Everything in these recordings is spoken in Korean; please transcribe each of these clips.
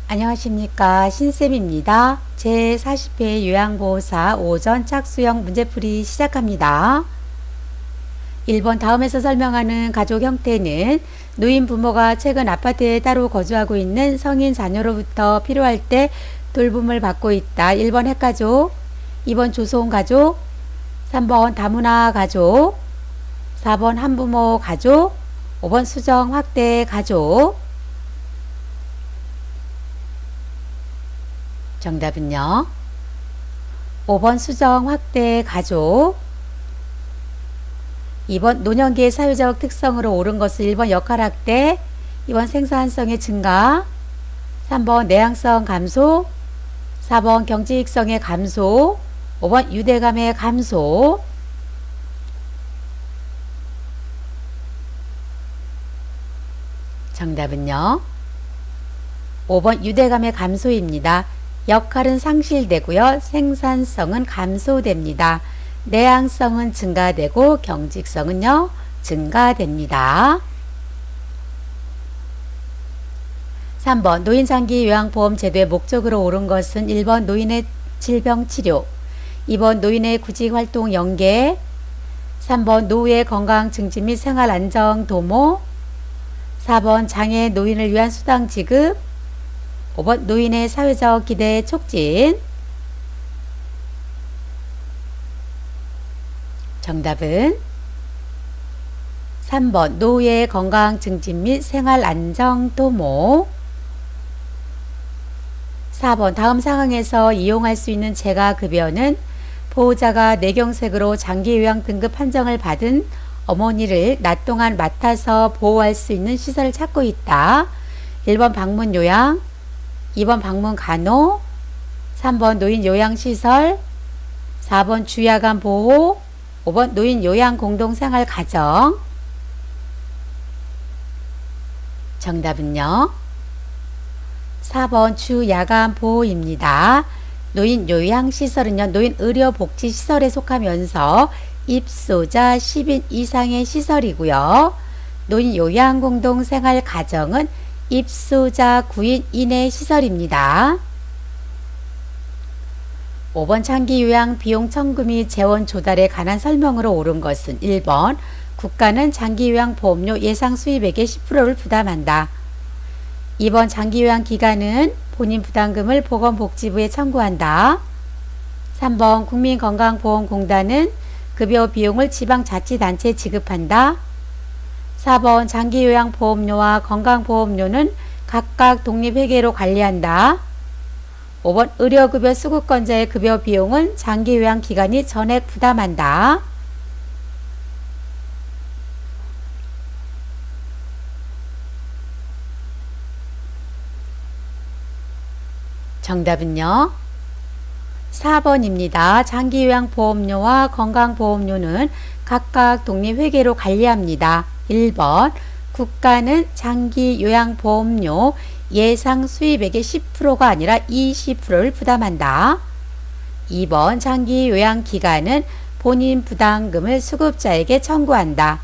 안녕하십니까, 신쌤입니다. 제40회 요양보호사 오전 착수형 문제풀이 시작합니다. 1번 다음에서 설명하는 가족 형태는 노인 부모가 최근 아파트에 따로 거주하고 있는 성인 자녀로부터 필요할 때 돌봄을 받고 있다. 1번 핵가족, 2번 조소원 가족, 3번 다문화 가족, 4번 한부모 가족, 5번 수정 확대 가족. 정답은요, 5번 수정 확대 가족. 2번 노년기의 사회적 특성으로 옳은 것은 1번 역할 확대, 2번 생산성의 증가, 3번 내향성 감소, 4번 경직성의 감소, 5번 유대감의 감소. 정답은요, 5번 유대감의 감소입니다. 역할은 상실되고요. 생산성은 감소됩니다. 내향성은 증가되고 경직성은요, 증가됩니다. 3번 노인장기 요양보험 제도의 목적으로 옳은 것은 1번 노인의 질병치료, 2번 노인의 구직활동 연계, 3번 노후의 건강 증진 및 생활안정 도모, 4번 장애 노인을 위한 수당 지급, 5번 노인의 사회적 기대 촉진. 정답은 3번 노후의 건강 증진 및 생활 안정 도모. 4번 다음 상황에서 이용할 수 있는 재가급여는 보호자가 뇌경색으로 장기요양 등급 판정을 받은 어머니를 낮 동안 맡아서 보호할 수 있는 시설을 찾고 있다. 1번 방문요양, 2번 방문간호, 3번 노인요양시설, 4번 주야간 보호, 5번 노인요양 공동생활가정. 정답은요, 4번 주야간 보호입니다. 노인요양시설은요, 노인의료복지시설에 속하면서 입소자 10인 이상의 시설이고요. 노인요양공동생활가정은 입소자 9인 이내 시설입니다. 5번 장기요양 비용 청구 및 재원 조달에 관한 설명으로 옳은 것은 1번 국가는 장기요양 보험료 예상 수입액의 10%를 부담한다. 2번 장기요양 기간은 본인 부담금을 보건복지부에 청구한다. 3번 국민건강보험공단은 급여 비용을 지방자치단체에 지급한다. 4번 장기요양보험료와 건강보험료는 각각 독립회계로 관리한다. 5번 의료급여 수급권자의 급여 비용은 장기요양기관이 전액 부담한다. 정답은요, 4번입니다. 장기요양보험료와 건강보험료는 각각 독립회계로 관리합니다. 1번 국가는 장기요양보험료 예상 수입액의 10%가 아니라 20%를 부담한다. 2번 장기요양기관은 본인 부담금을 수급자에게 청구한다.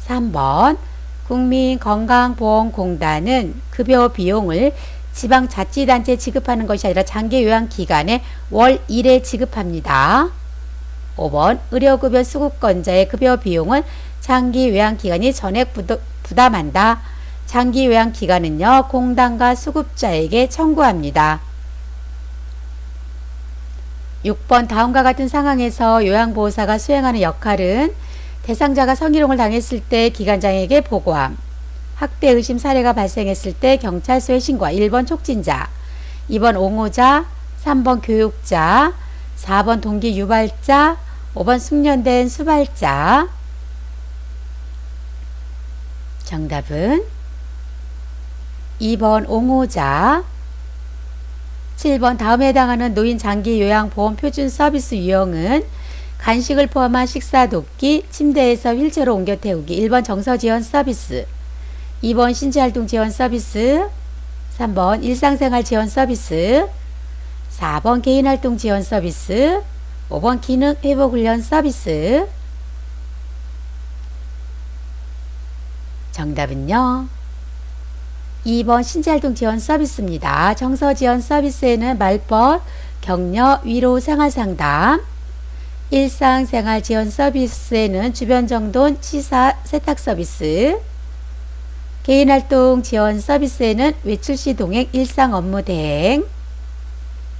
3번 국민건강보험공단은 급여 비용을 지방자치단체에 지급하는 것이 아니라 장기요양기관에 월 1회 지급합니다. 5번 의료급여 수급권자의 급여 비용은 장기요양기관이 전액 부담한다. 장기요양기관은요, 공단과 수급자에게 청구합니다. 6번 다음과 같은 상황에서 요양보호사가 수행하는 역할은 대상자가 성희롱을 당했을 때 기관장에게 보고함, 학대 의심 사례가 발생했을 때 경찰서에 신고함. 1번 촉진자, 2번 옹호자, 3번 교육자, 4번 동기 유발자, 5번 숙련된 수발자. 정답은 2번 옹호자. 7번 다음에 해당하는 노인 장기 요양보험 표준 서비스 유형은 간식을 포함한 식사 돕기, 침대에서 휠체어로 옮겨 태우기. 1번 정서 지원 서비스, 2번 신체활동 지원 서비스, 3번 일상생활 지원 서비스, 4번 개인활동 지원 서비스, 5번 기능회복훈련 서비스. 정답은요, 2번 신체활동 지원 서비스입니다. 정서 지원 서비스에는 말벗, 격려, 위로, 생활상담. 일상생활 지원 서비스에는 주변 정돈, 치사, 세탁 서비스. 개인활동 지원 서비스에는 외출 시 동행, 일상 업무 대행.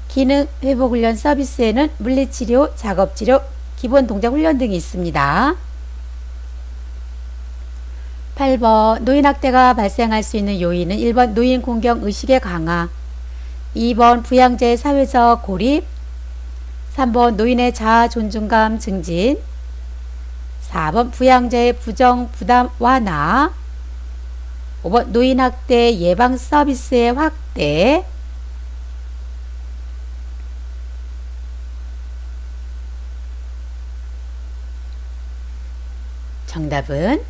기능 회복 훈련 서비스에는 물리치료, 작업치료, 기본 동작 훈련 등이 있습니다. 8번 노인학대가 발생할 수 있는 요인은 1번 노인 공경 의식의 강화, 2번 부양제의 사회적 고립, 3번 노인의 자아 존중감 증진, 4번 부양제의 부정 부담 완화, 5번 노인학대 예방 서비스의 확대. 정답은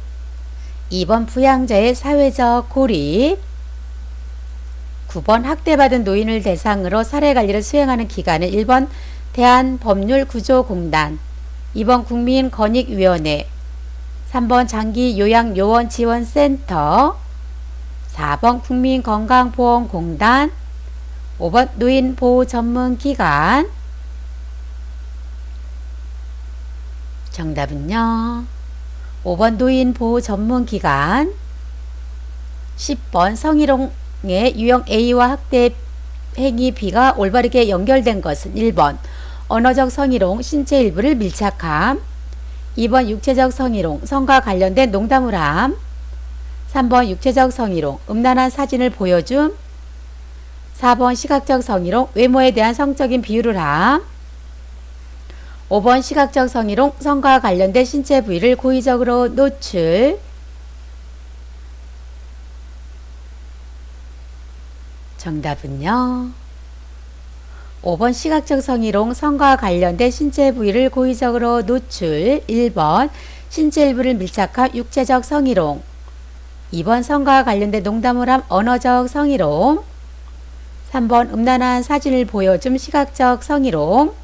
2번 부양자의 사회적 고립. 9번 학대받은 노인을 대상으로 사례관리를 수행하는 기관은 1번 대한법률구조공단, 2번 국민권익위원회, 3번 장기요양요원지원센터, 4번 국민건강보험공단, 5번 노인보호전문기관. 정답은요 5번 노인보호전문기관. 10번 성희롱의 유형 A와 학대 행위 B가 올바르게 연결된 것은 1번 언어적 성희롱, 신체 일부를 밀착함, 2번 육체적 성희롱, 성과 관련된 농담을 함, 3번 육체적 성희롱, 음란한 사진을 보여줌, 4번 시각적 성희롱, 외모에 대한 성적인 비유를 함, 5번 시각적 성희롱, 성과 관련된 신체 부위를 고의적으로 노출. 정답은요 5번 시각적 성희롱, 성과 관련된 신체 부위를 고의적으로 노출. 1번 신체 일부를 밀착한 육체적 성희롱, 2번 성과 관련된 농담을 함 언어적 성희롱, 3번 음란한 사진을 보여줌 시각적 성희롱,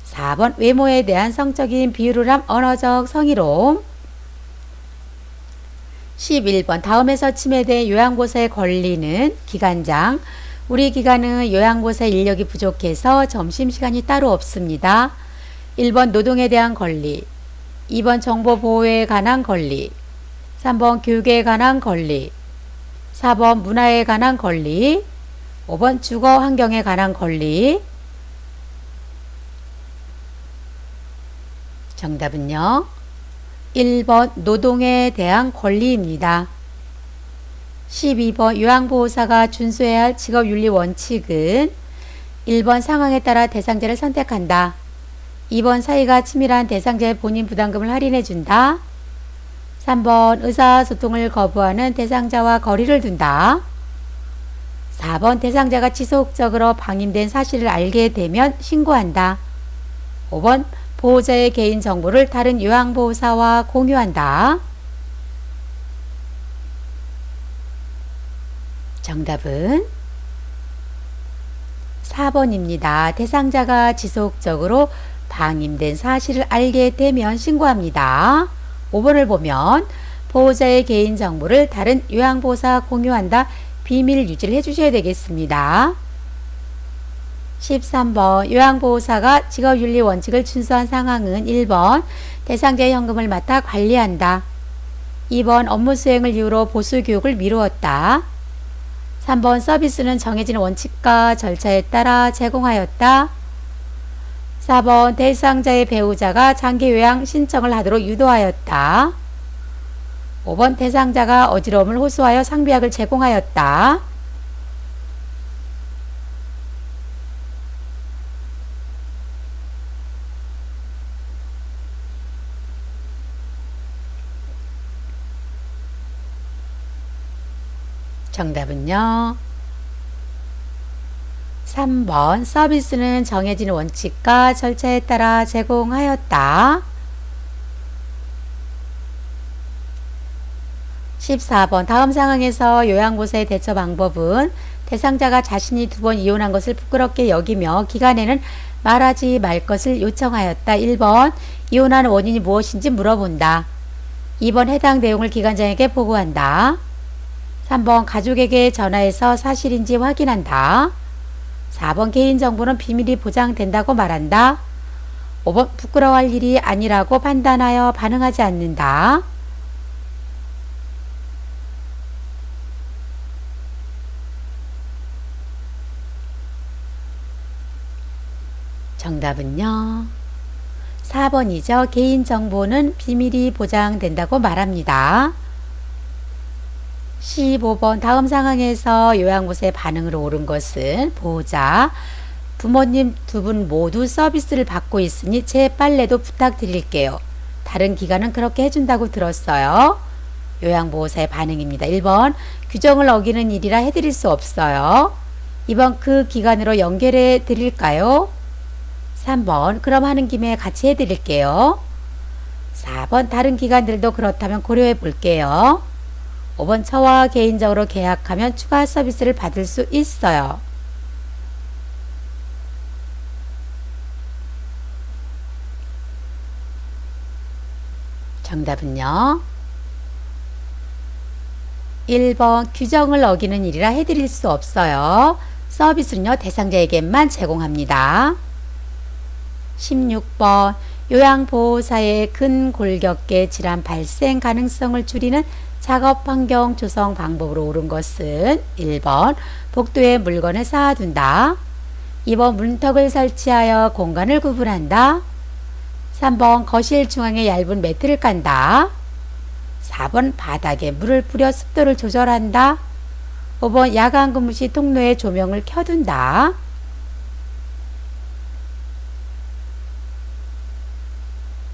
4번 외모에 대한 성적인 비유를 함 언어적 성희롱. 11번 다음에서 침해된 요양보호사의 권리는 기관장, 우리 기관은 요양보호사 인력이 부족해서 점심시간이 따로 없습니다. 1번 노동에 대한 권리, 2번 정보보호에 관한 권리, 3번 교육에 관한 권리, 4번 문화에 관한 권리, 5번 주거환경에 관한 권리. 정답은요 1번 노동에 대한 권리입니다. 12번 요양보호사가 준수해야 할 직업윤리 원칙은 1번 상황에 따라 대상자를 선택한다, 2번 사이가 치밀한 대상자의 본인 부담금을 할인해준다, 3번 의사소통을 거부하는 대상자와 거리를 둔다, 4번 대상자가 지속적으로 방임된 사실을 알게 되면 신고한다, 5번 보호자의 개인정보를 다른 요양보호사와 공유한다. 정답은 4번입니다. 대상자가 지속적으로 방임된 사실을 알게 되면 신고합니다. 5번을 보면 보호자의 개인정보를 다른 요양보호사와 공유한다. 비밀 유지를 해주셔야 되겠습니다. 13번 요양보호사가 직업윤리 원칙을 준수한 상황은 1번 대상자의 현금을 맡아 관리한다, 2번 업무 수행을 이유로 보수교육을 미루었다, 3번 서비스는 정해진 원칙과 절차에 따라 제공하였다, 4번 대상자의 배우자가 장기요양 신청을 하도록 유도하였다, 5번 대상자가 어지러움을 호소하여 상비약을 제공하였다. 정답은요 3번 서비스는 정해진 원칙과 절차에 따라 제공하였다. 14번 다음 상황에서 요양보호사의 대처 방법은 대상자가 자신이 2번 이혼한 것을 부끄럽게 여기며 기관에는 말하지 말 것을 요청하였다. 1번 이혼한 원인이 무엇인지 물어본다. 2번 해당 내용을 기관장에게 보고한다. 3번 가족에게 전화해서 사실인지 확인한다. 4번 개인정보는 비밀이 보장된다고 말한다. 5번 부끄러워할 일이 아니라고 판단하여 반응하지 않는다. 정답은요. 4번이죠. 개인정보는 비밀이 보장된다고 말합니다. 15번 다음 상황에서 요양보호사의 반응으로 옳은 것은 보호자 부모님 두 분 모두 서비스를 받고 있으니 제 빨래도 부탁드릴게요. 다른 기관은 그렇게 해준다고 들었어요. 요양보호사의 반응입니다. 1번 규정을 어기는 일이라 해드릴 수 없어요. 2번 그 기관으로 연결해 드릴까요? 3번 그럼 하는 김에 같이 해드릴게요. 4번 다른 기관들도 그렇다면 고려해 볼게요. 5번 저와 개인적으로 계약하면 추가 서비스를 받을 수 있어요. 정답은요. 1번 규정을 어기는 일이라 해드릴 수 없어요. 서비스는요 대상자에게만 제공합니다. 16번 요양보호사의 근골격계 질환 발생 가능성을 줄이는 작업환경 조성 방법으로 옳은 것은 1번 복도에 물건을 쌓아둔다. 2번 문턱을 설치하여 공간을 구분한다. 3번 거실 중앙에 얇은 매트를 깐다. 4번 바닥에 물을 뿌려 습도를 조절한다. 5번 야간 근무 시 통로에 조명을 켜둔다.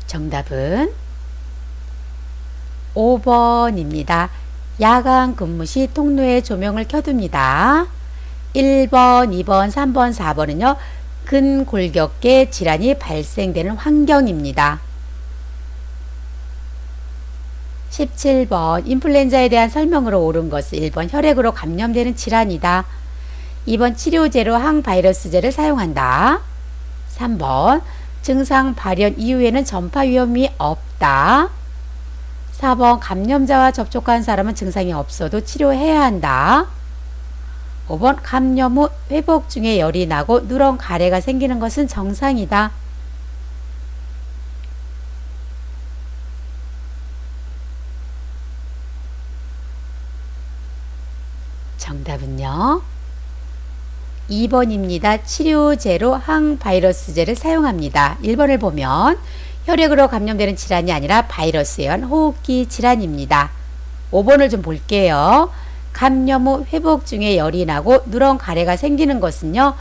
정답은 5번입니다. 야간 근무 시 통로에 조명을 켜둡니다. 1번, 2번, 3번, 4번은요. 근골격계 질환이 발생되는 환경입니다. 17번 인플루엔자에 대한 설명으로 옳은 것은 1번 혈액으로 감염되는 질환이다. 2번 치료제로 항바이러스제를 사용한다. 3번 증상 발현 이후에는 전파 위험이 없다. 4번 감염자와 접촉한 사람은 증상이 없어도 치료해야 한다. 5번 감염 후 회복 중에 열이 나고 누런 가래가 생기는 것은 정상이다. 정답은요. 2번입니다. 치료제로 항바이러스제를 사용합니다. 1번을 보면 혈액으로 감염되는 질환이 아니라 바이러스에 의한 호흡기 질환입니다. 5번을 좀 볼게요. 감염 후 회복 중에 열이 나고 누런 가래가 생기는 것은요.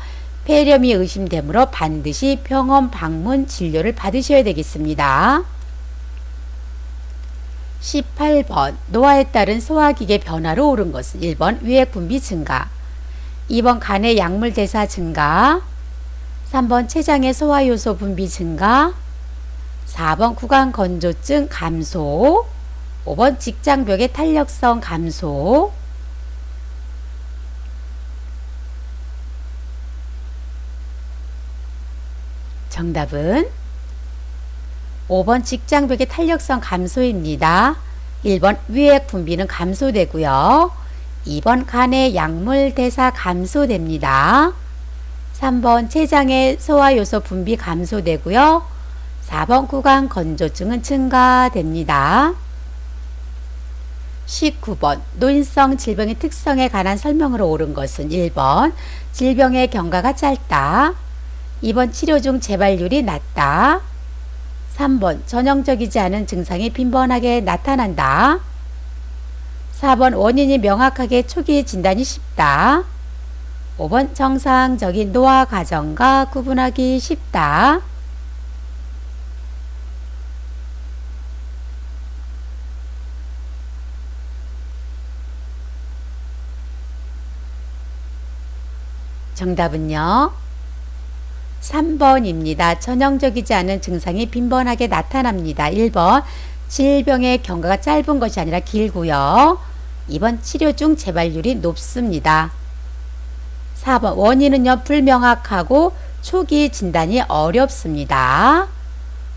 폐렴이 의심되므로 반드시 병원 방문 진료를 받으셔야 되겠습니다. 18번 노화에 따른 소화기계 변화로 옳은 것은 1번 위액 분비 증가, 2번 간의 약물 대사 증가, 3번 췌장의 소화효소 분비 증가, 4번 구강 건조증 감소, 5번 직장벽의 탄력성 감소. 정답은 5번 직장벽의 탄력성 감소입니다. 1번 위액 분비는 감소되고요. 2번 간의 약물 대사 감소됩니다. 3번 췌장의 소화효소 분비 감소되고요. 4번 구강 건조증은 증가됩니다. 19번 노인성 질병의 특성에 관한 설명으로 옳은 것은 1번 질병의 경과가 짧다. 2번 치료 중 재발률이 낮다. 3번 전형적이지 않은 증상이 빈번하게 나타난다. 4번 원인이 명확하게 초기 진단이 쉽다. 5번 정상적인 노화 과정과 구분하기 쉽다. 정답은요. 3번입니다. 전형적이지 않은 증상이 빈번하게 나타납니다. 1번 질병의 경과가 짧은 것이 아니라 길고요. 2번 치료 중 재발률이 높습니다. 4번 원인은요 불명확하고 초기 진단이 어렵습니다.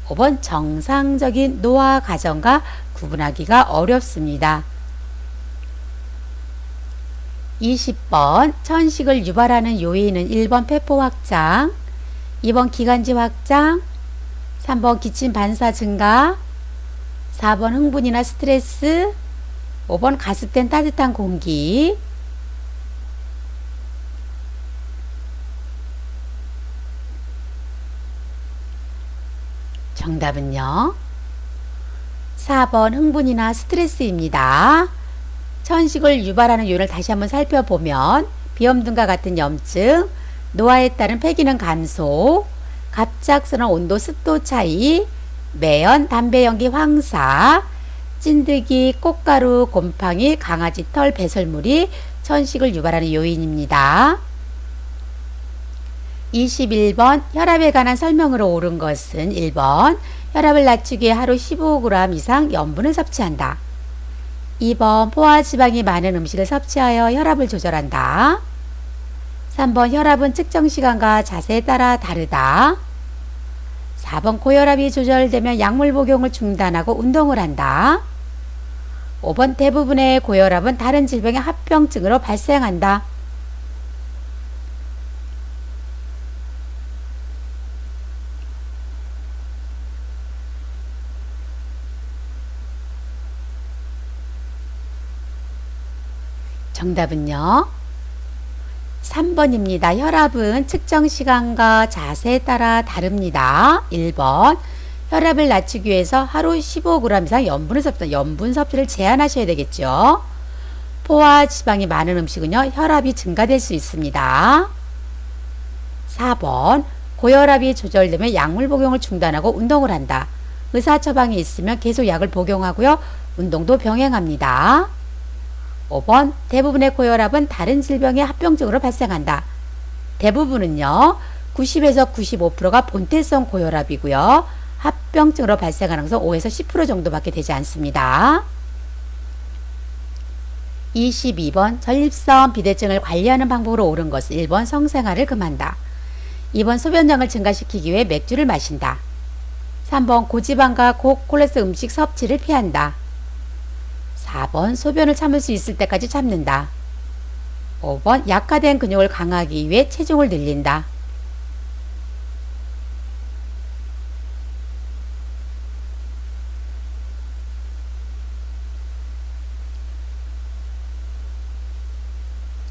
5번 정상적인 노화 과정과 구분하기가 어렵습니다. 20번 천식을 유발하는 요인은 1번 폐포 확장, 2번 기관지 확장, 3번 기침 반사 증가, 4번 흥분이나 스트레스, 5번 가습된 따뜻한 공기. 정답은요, 4번 흥분이나 스트레스입니다. 천식을 유발하는 요인을 다시 한번 살펴보면 비염 등과 같은 염증, 노화에 따른 폐기능 감소, 갑작스러운 온도 습도 차이, 매연, 담배 연기 황사, 찐득이, 꽃가루, 곰팡이, 강아지 털, 배설물이 천식을 유발하는 요인입니다. 21번 혈압에 관한 설명으로 옳은 것은 1번 혈압을 낮추기 위해 하루 15g 이상 염분을 섭취한다. 2번 포화지방이 많은 음식을 섭취하여 혈압을 조절한다. 3번 혈압은 측정 시간과 자세에 따라 다르다. 4번 고혈압이 조절되면 약물 복용을 중단하고 운동을 한다. 5번 대부분의 고혈압은 다른 질병의 합병증으로 발생한다. 정답은요, 3번입니다. 혈압은 측정 시간과 자세에 따라 다릅니다. 1번 혈압을 낮추기 위해서 하루 15g 이상 염분을 섭취한다. 염분 섭취를 제한하셔야 되겠죠. 포화 지방이 많은 음식은요, 혈압이 증가될 수 있습니다. 4번 고혈압이 조절되면 약물 복용을 중단하고 운동을 한다. 의사 처방이 있으면 계속 약을 복용하고요, 운동도 병행합니다. 5번 대부분의 고혈압은 다른 질병의 합병증으로 발생한다. 대부분은요 90에서 95%가 본태성 고혈압이고요, 합병증으로 발생하는 것은 5에서 10% 정도밖에 되지 않습니다. 22번 전립선 비대증을 관리하는 방법으로 옳은 것은 1번 성생활을 금한다. 2번 소변량을 증가시키기 위해 맥주를 마신다. 3번 고지방과 고콜레스테롤 음식 섭취를 피한다. 4번 소변을 참을 수 있을 때까지 참는다. 5번 약화된 근육을 강화하기 위해 체중을 늘린다.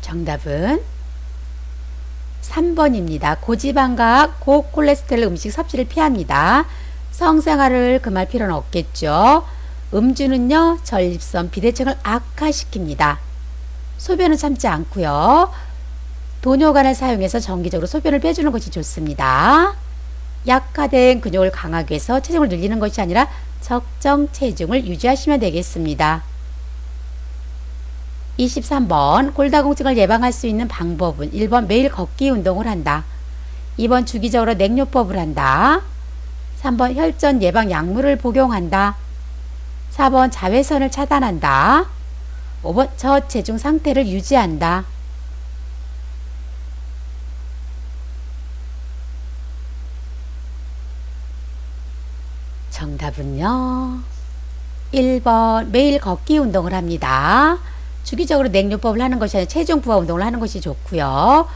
정답은 3번입니다. 고지방과 고콜레스테롤 음식 섭취를 피합니다. 성생활을 금할 필요는 없겠죠. 음주는요 전립선 비대증을 악화시킵니다. 소변은 참지 않고요, 도뇨관을 사용해서 정기적으로 소변을 빼주는 것이 좋습니다. 약화된 근육을 강하기 위해서 체중을 늘리는 것이 아니라 적정 체중을 유지하시면 되겠습니다. 23번 골다공증을 예방할 수 있는 방법은 1번 매일 걷기 운동을 한다. 2번 주기적으로 냉요법을 한다. 3번 혈전 예방 약물을 복용한다. 4번 자외선을 차단한다. 5번 저체중 상태를 유지한다. 정답은요 1번 매일 걷기 운동을 합니다. 주기적으로 냉요법을 하는 것이 아니라 체중 부하 운동을 하는 것이 좋고요,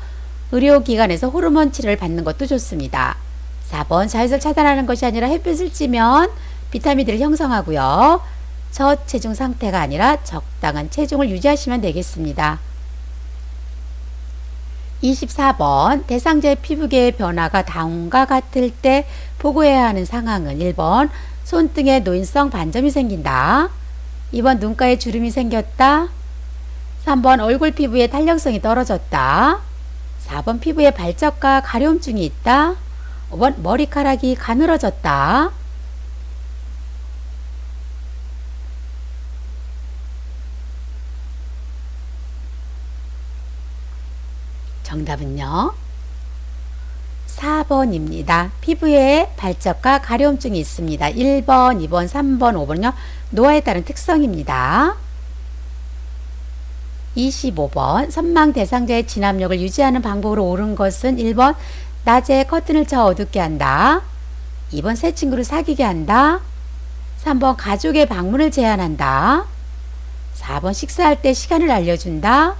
의료기관에서 호르몬 치료를 받는 것도 좋습니다. 4번 자외선을 차단하는 것이 아니라 햇빛을 찌면 비타민들을 형성하고요, 저체중 상태가 아니라 적당한 체중을 유지하시면 되겠습니다. 24번 대상자의 피부계의 변화가 다음과 같을 때 보고해야 하는 상황은 1번 손등에 노인성 반점이 생긴다. 2번 눈가에 주름이 생겼다. 3번 얼굴 피부의 탄력성이 떨어졌다. 4번 피부에 발적과 가려움증이 있다. 5번 머리카락이 가늘어졌다. 정답은요 4번입니다. 피부에 발적과 가려움증이 있습니다. 1번, 2번, 3번, 5번은요 노화에 따른 특성입니다. 25번 선망 대상자의 진압력을 유지하는 방법으로 옳은 것은 1번 낮에 커튼을 쳐 어둡게 한다. 2번 새 친구를 사귀게 한다. 3번 가족의 방문을 제한한다. 4번 식사할 때 시간을 알려준다.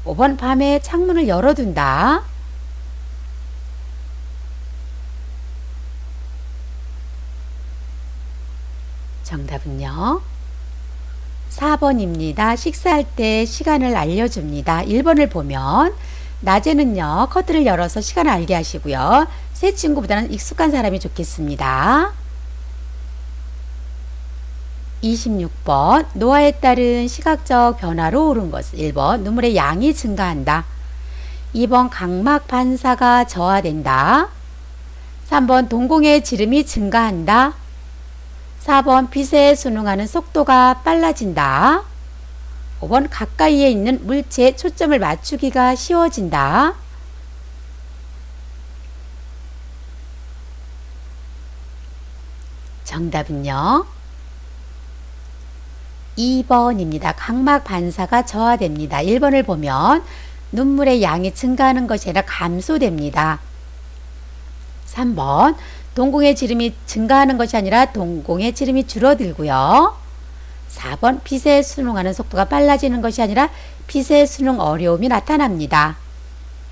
5번 밤에 창문을 열어둔다. 정답은요. 4번입니다. 식사할 때 시간을 알려줍니다. 1번을 보면 낮에는요 커튼을 열어서 시간을 알게 하시고요. 새 친구보다는 익숙한 사람이 좋겠습니다. 26번 노화에 따른 시각적 변화로 옳은 것은 1번 눈물의 양이 증가한다. 2번 각막 반사가 저하된다. 3번 동공의 지름이 증가한다. 4번 빛에 순응하는 속도가 빨라진다. 5번 가까이에 있는 물체에 초점을 맞추기가 쉬워진다. 정답은요. 2번입니다. 각막 반사가 저하됩니다. 1번을 보면 눈물의 양이 증가하는 것이 아니라 감소됩니다. 3번 동공의 지름이 증가하는 것이 아니라 동공의 지름이 줄어들고요. 4번 빛에 순응하는 속도가 빨라지는 것이 아니라 빛의 순응 어려움이 나타납니다.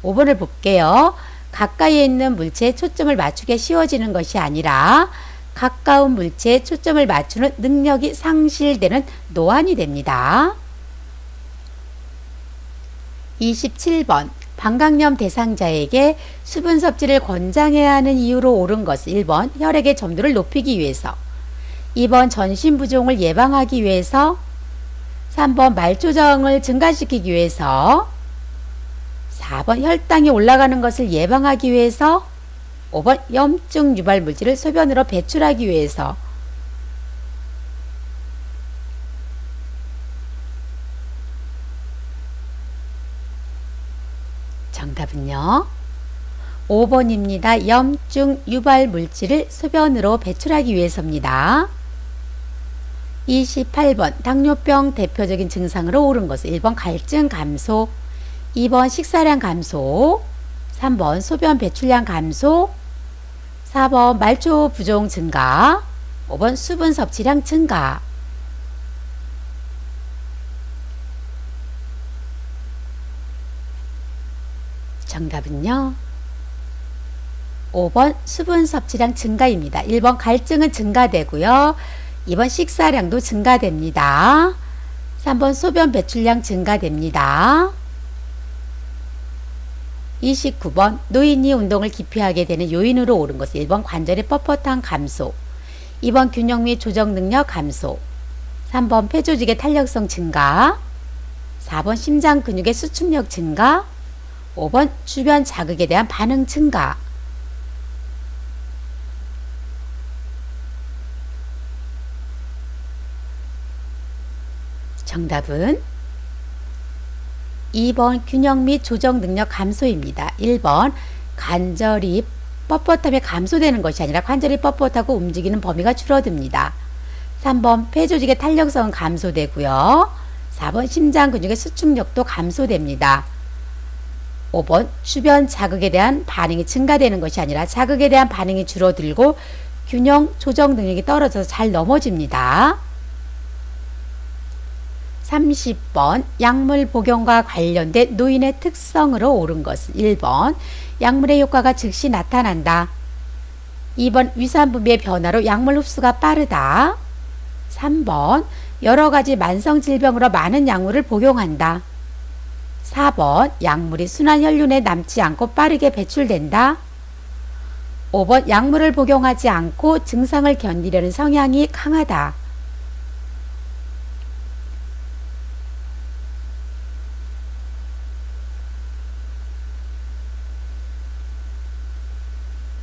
5번을 볼게요. 가까이에 있는 물체에 초점을 맞추기 쉬워지는 것이 아니라 가까운 물체에 초점을 맞추는 능력이 상실되는 노안이 됩니다. 27번 방광염 대상자에게 수분 섭취를 권장해야 하는 이유로 옳은 것은 1번 혈액의 점도를 높이기 위해서, 2번 전신부종을 예방하기 위해서, 3번 말초정을 증가시키기 위해서, 4번 혈당이 올라가는 것을 예방하기 위해서, 5번 염증 유발 물질을 소변으로 배출하기 위해서. 정답은요. 5번입니다. 염증 유발 물질을 소변으로 배출하기 위해서입니다. 28번 당뇨병 대표적인 증상으로 옳은 것은 1번 갈증 감소, 2번 식사량 감소, 3번 소변 배출량 감소, 4번 말초 부종 증가, 5번 수분 섭취량 증가. 정답은요. 5번 수분 섭취량 증가입니다. 1번 갈증은 증가되고요. 2번 식사량도 증가됩니다. 3번 소변 배출량 증가됩니다. 29번 노인이 운동을 기피하게 되는 요인으로 옳은 것은 1번 관절의 뻣뻣함 감소, 2번 균형 및 조정 능력 감소, 3번 폐조직의 탄력성 증가, 4번 심장 근육의 수축력 증가, 5번 주변 자극에 대한 반응 증가. 정답은 2번 균형 및 조정 능력 감소입니다. 1번 관절이 뻣뻣함에 감소되는 것이 아니라 관절이 뻣뻣하고 움직이는 범위가 줄어듭니다. 3번 폐조직의 탄력성은 감소되고요. 4번 심장 근육의 수축력도 감소됩니다. 5번 주변 자극에 대한 반응이 증가되는 것이 아니라 자극에 대한 반응이 줄어들고 균형 조정 능력이 떨어져서 잘 넘어집니다. 30번 약물 복용과 관련된 노인의 특성으로 옳은 것은 1번 약물의 효과가 즉시 나타난다. 2번 위산분비의 변화로 약물 흡수가 빠르다. 3번 여러가지 만성질병으로 많은 약물을 복용한다. 4번 약물이 순환혈륜에 남지 않고 빠르게 배출된다. 5번 약물을 복용하지 않고 증상을 견디려는 성향이 강하다.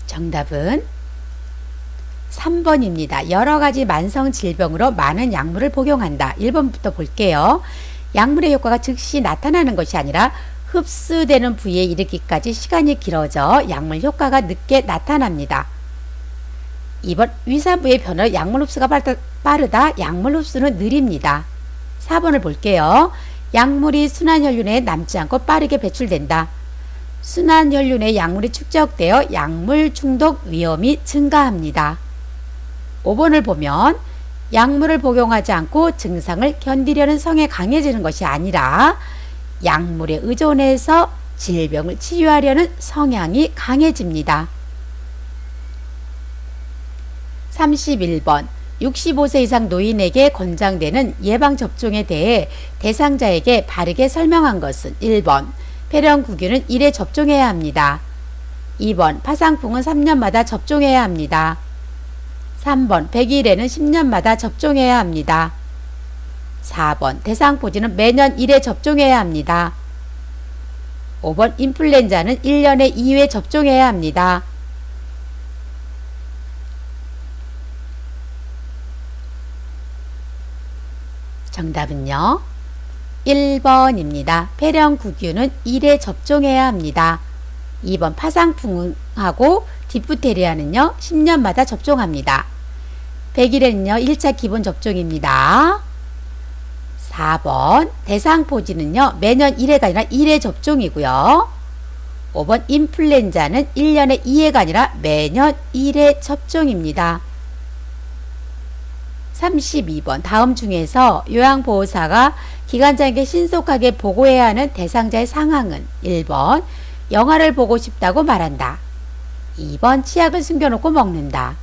정답은 3번입니다. 여러가지 만성질병으로 많은 약물을 복용한다. 1번부터 볼게요. 약물의 효과가 즉시 나타나는 것이 아니라 흡수되는 부위에 이르기까지 시간이 길어져 약물 효과가 늦게 나타납니다. 2번 위산부의 변화로 약물 흡수가 빠르다. 약물 흡수는 느립니다. 4번을 볼게요. 약물이 순환혈륜에 남지 않고 빠르게 배출된다. 순환혈륜에 약물이 축적되어 약물 중독 위험이 증가합니다. 5번을 보면 약물을 복용하지 않고 증상을 견디려는 성에 강해지는 것이 아니라 약물에 의존해서 질병을 치유하려는 성향이 강해집니다. 31번 65세 이상 노인에게 권장되는 예방접종에 대해 대상자에게 바르게 설명한 것은 1번 폐렴구균은 1회 접종해야 합니다. 2번 파상풍은 3년마다 접종해야 합니다. 3번 백일에는 10년마다 접종해야 합니다. 4번 대상포진은 매년 1회 접종해야 합니다. 5번 인플루엔자는 1년에 2회 접종해야 합니다. 정답은요. 1번입니다. 폐렴구균은 1회 접종해야 합니다. 2번 파상풍하고 디프테리아는요 10년마다 접종합니다. 백일에는요 1차 기본 접종입니다. 4번 대상포진은요 매년 1회가 아니라 1회 접종이고요. 5번 인플루엔자는 1년에 2회가 아니라 매년 1회 접종입니다. 32번 다음 중에서 요양보호사가 기관장에게 신속하게 보고해야 하는 대상자의 상황은 1번 영화를 보고 싶다고 말한다. 2번 치약을 숨겨놓고 먹는다.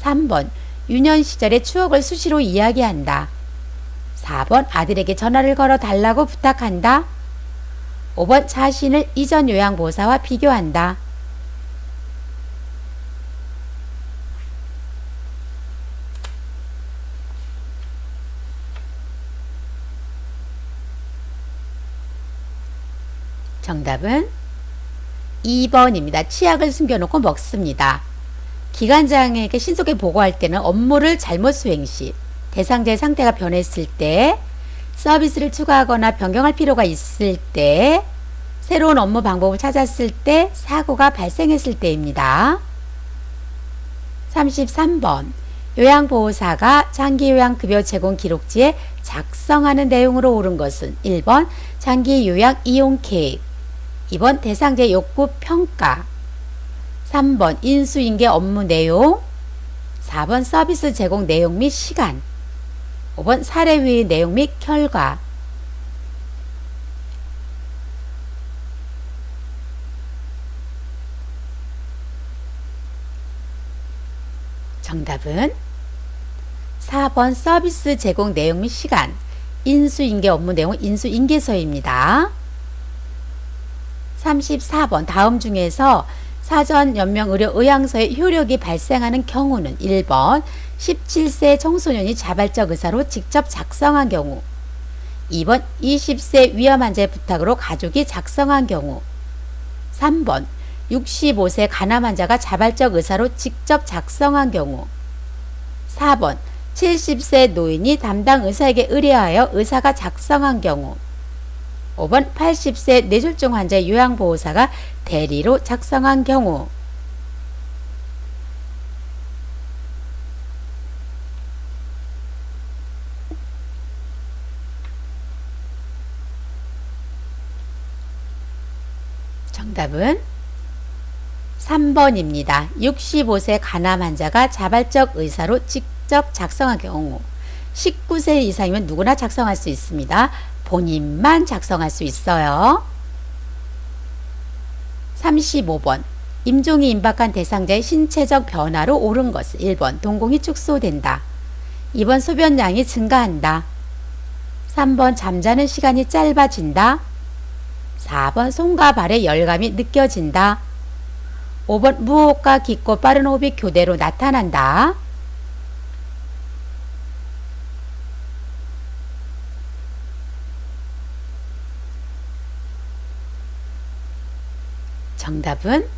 3번 유년 시절의 추억을 수시로 이야기한다. 4번 아들에게 전화를 걸어 달라고 부탁한다. 5번 자신을 이전 요양보호사와 비교한다. 정답은 2번입니다. 치약을 숨겨놓고 먹습니다. 기관장에게 신속하게 보고할 때는 업무를 잘못 수행 시, 대상자의 상태가 변했을 때, 서비스를 추가하거나 변경할 필요가 있을 때, 새로운 업무 방법을 찾았을 때, 사고가 발생했을 때입니다. 33번 요양보호사가 장기요양급여 제공 기록지에 작성하는 내용으로 옳은 것은 1번 장기요양 이용계획, 2번 대상자의 욕구 평가, 3번 인수인계 업무 내용, 4번 서비스 제공 내용 및 시간, 5번 사례회의 내용 및 결과. 정답은 4번 서비스 제공 내용 및 시간, 인수인계 업무 내용 인수인계서입니다. 34번 다음 중에서 사전 연명 의료 의향서의 효력이 발생하는 경우는 1번 17세 청소년이 자발적 의사로 직접 작성한 경우, 2번 20세 위험 환자의 부탁으로 가족이 작성한 경우, 3번 65세 간암 환자가 자발적 의사로 직접 작성한 경우, 4번 70세 노인이 담당 의사에게 의뢰하여 의사가 작성한 경우, 5번 80세 뇌졸중 환자의 요양보호사가 대리로 작성한 경우. 정답은 3번입니다. 65세 간암 환자가 자발적 의사로 직접 작성한 경우, 19세 이상이면 누구나 작성할 수 있습니다. 본인만 작성할 수 있어요. 35번 임종이 임박한 대상자의 신체적 변화로 옳은 것은 1번 동공이 축소된다. 2번 소변량이 증가한다. 3번 잠자는 시간이 짧아진다. 4번 손과 발의 열감이 느껴진다. 5번 무호흡과 깊고 빠른 호흡이 교대로 나타난다. 정답은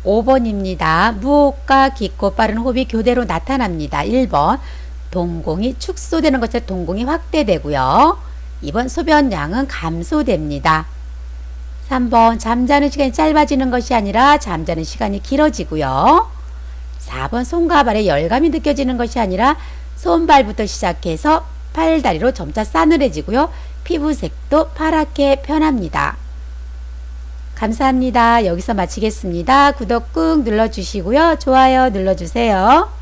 5번입니다. 무호흡과 깊고 빠른 호흡이 교대로 나타납니다. 1번 동공이 축소되는 것에 동공이 확대되고요. 2번 소변량은 감소됩니다. 3번 잠자는 시간이 짧아지는 것이 아니라 잠자는 시간이 길어지고요. 4번 손과 발에 열감이 느껴지는 것이 아니라 손발부터 시작해서 팔다리로 점차 싸늘해지고요. 피부색도 파랗게 변합니다. 감사합니다. 여기서 마치겠습니다. 구독 꾹 눌러주시고요. 좋아요 눌러주세요.